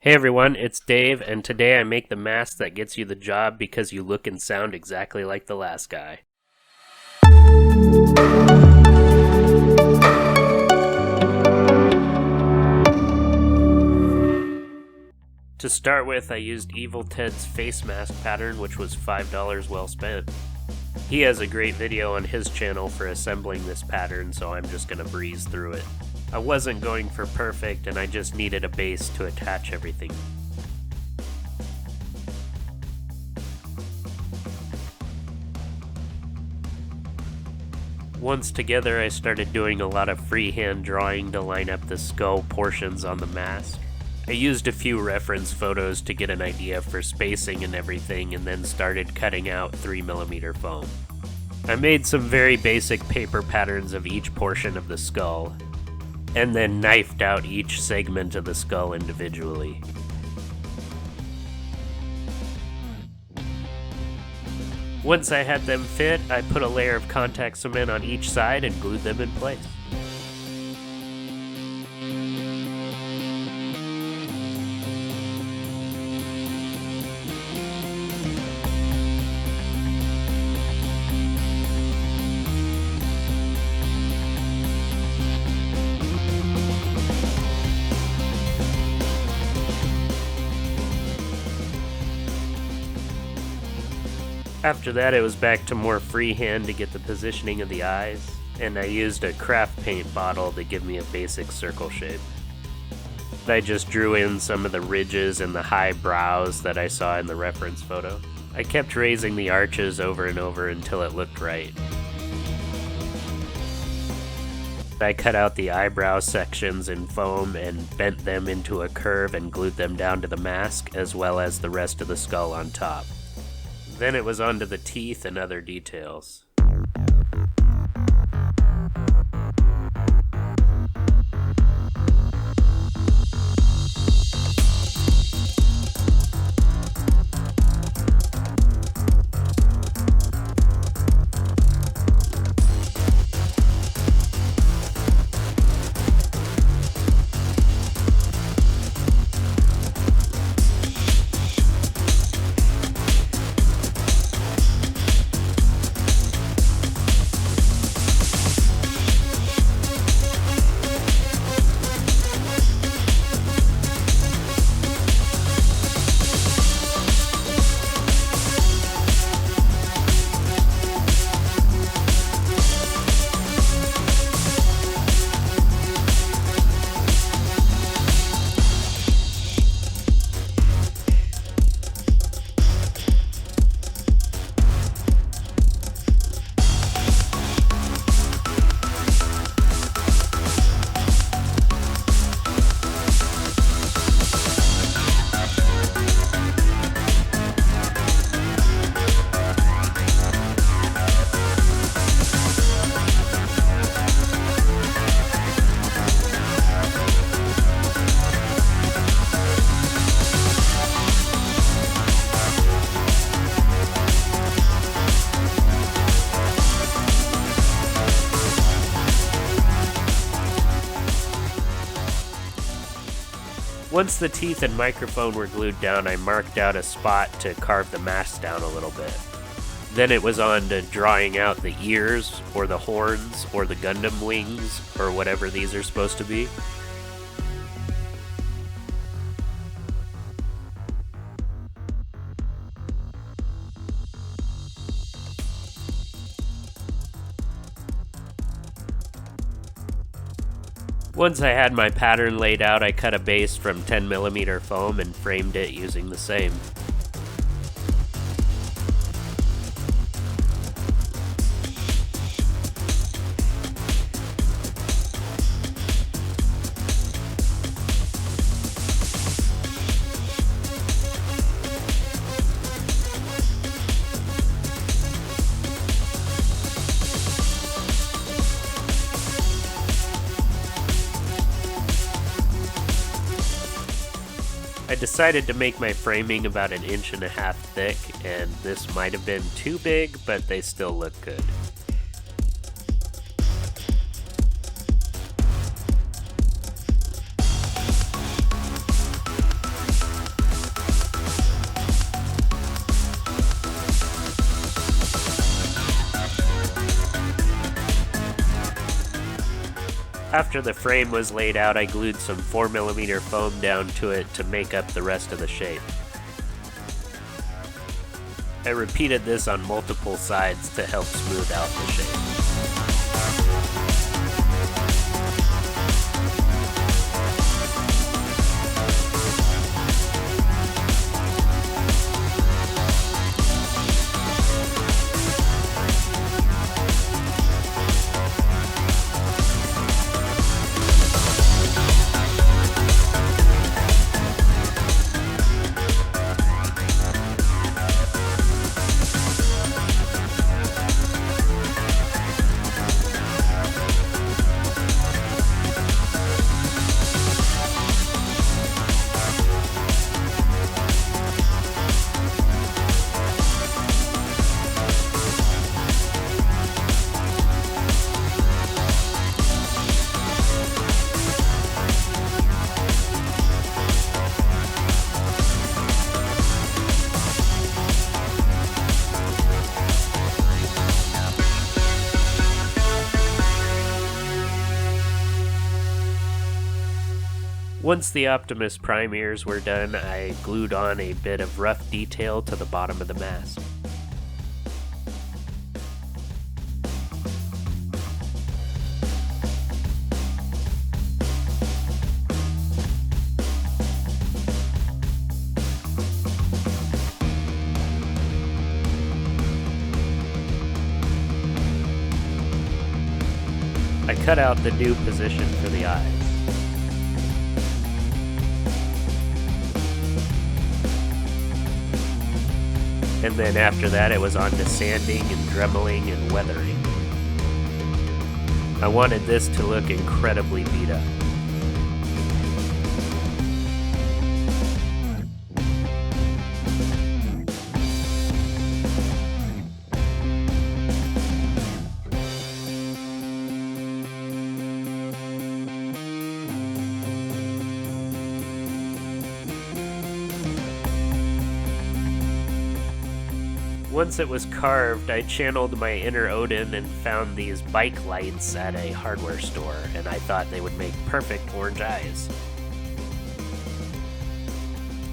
Hey everyone, it's Dave, and today I make the mask that gets you the job because you look and sound exactly like the last guy. To start with, I used Evil Ted's face mask pattern, which was $5 well spent. He has a great video on his channel for assembling this pattern, so I'm just gonna breeze through it. I wasn't going for perfect, and I just needed a base to attach everything. Once together, I started doing a lot of freehand drawing to line up the skull portions on the mask. I used a few reference photos to get an idea for spacing and everything, and then started cutting out 3mm foam. I made some very basic paper patterns of each portion of the skull, and then knifed out each segment of the skull individually. Once I had them fit, I put a layer of contact cement on each side and glued them in place. After that, it was back to more freehand to get the positioning of the eyes, and I used a craft paint bottle to give me a basic circle shape. I just drew in some of the ridges and the high brows that I saw in the reference photo. I kept raising the arches over and over until it looked right. I cut out the eyebrow sections in foam and bent them into a curve and glued them down to the mask, as well as the rest of the skull on top. Then it was onto the teeth and other details. Once the teeth and microphone were glued down, I marked out a spot to carve the mask down a little bit. Then it was on to drawing out the ears, or the horns, or the Gundam wings, or whatever these are supposed to be. Once I had my pattern laid out, I cut a base from 10mm foam and framed it using the same. I decided to make my framing about 1.5 inches thick, and this might have been too big, but they still look good. After the frame was laid out, I glued some 4mm foam down to it to make up the rest of the shape. I repeated this on multiple sides to help smooth out the shape. Once the Optimus Prime ears were done, I glued on a bit of rough detail to the bottom of the mask. I cut out the new position for the eyes. And then after that it was on to sanding and dremeling and weathering. I wanted this to look incredibly beat up. Once it was carved, I channeled my inner Odin and found these bike lights at a hardware store, and I thought they would make perfect orange eyes.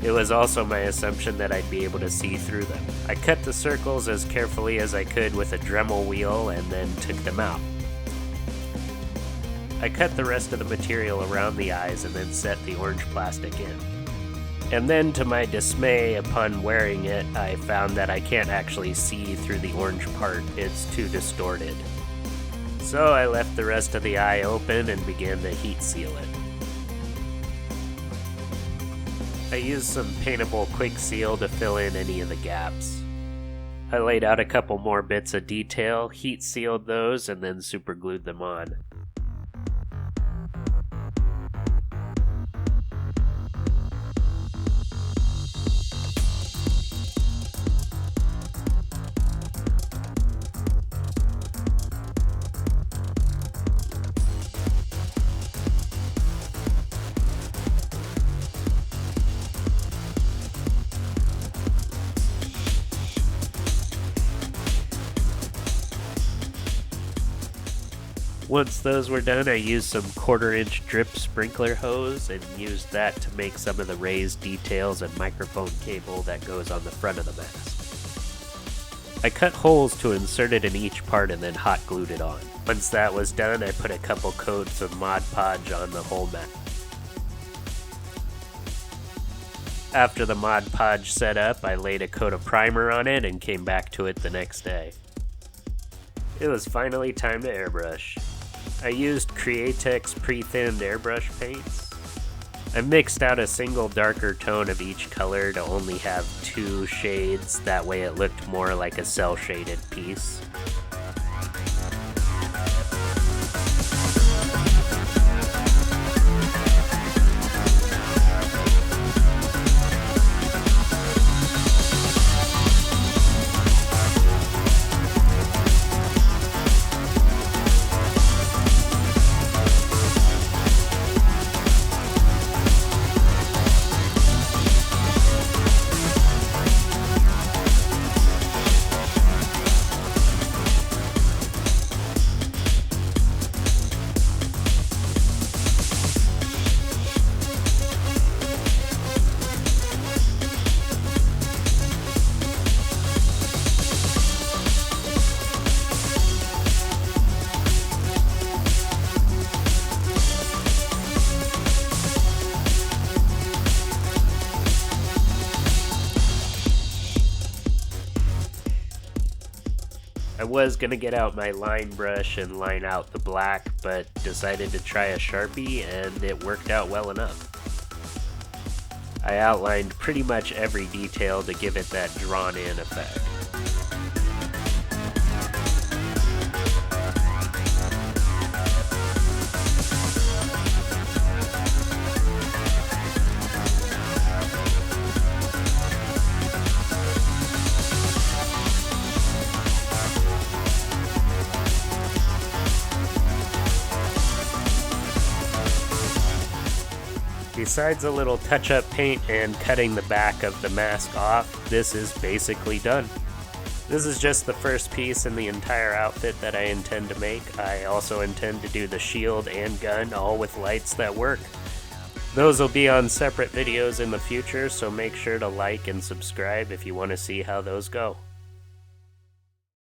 It was also my assumption that I'd be able to see through them. I cut the circles as carefully as I could with a Dremel wheel and then took them out. I cut the rest of the material around the eyes and then set the orange plastic in. And then, to my dismay, upon wearing it, I found that I can't actually see through the orange part. It's too distorted. So I left the rest of the eye open and began to heat seal it. I used some paintable quick seal to fill in any of the gaps. I laid out a couple more bits of detail, heat sealed those, and then super glued them on. Once those were done, I used some 1/4-inch drip sprinkler hose and used that to make some of the raised details and microphone cable that goes on the front of the mask. I cut holes to insert it in each part and then hot glued it on. Once that was done, I put a couple coats of Mod Podge on the whole mask. After the Mod Podge set up, I laid a coat of primer on it and came back to it the next day. It was finally time to airbrush. I used Createx pre-thinned airbrush paints. I mixed out a single darker tone of each color to only have 2 shades, that way it looked more like a cel-shaded piece. I was gonna get out my line brush and line out the black, but decided to try a Sharpie and it worked out well enough. I outlined pretty much every detail to give it that drawn-in effect. Besides a little touch-up paint and cutting the back of the mask off, this is basically done. This is just the first piece in the entire outfit that I intend to make. I also intend to do the shield and gun, all with lights that work. Those will be on separate videos in the future, so make sure to like and subscribe if you want to see how those go.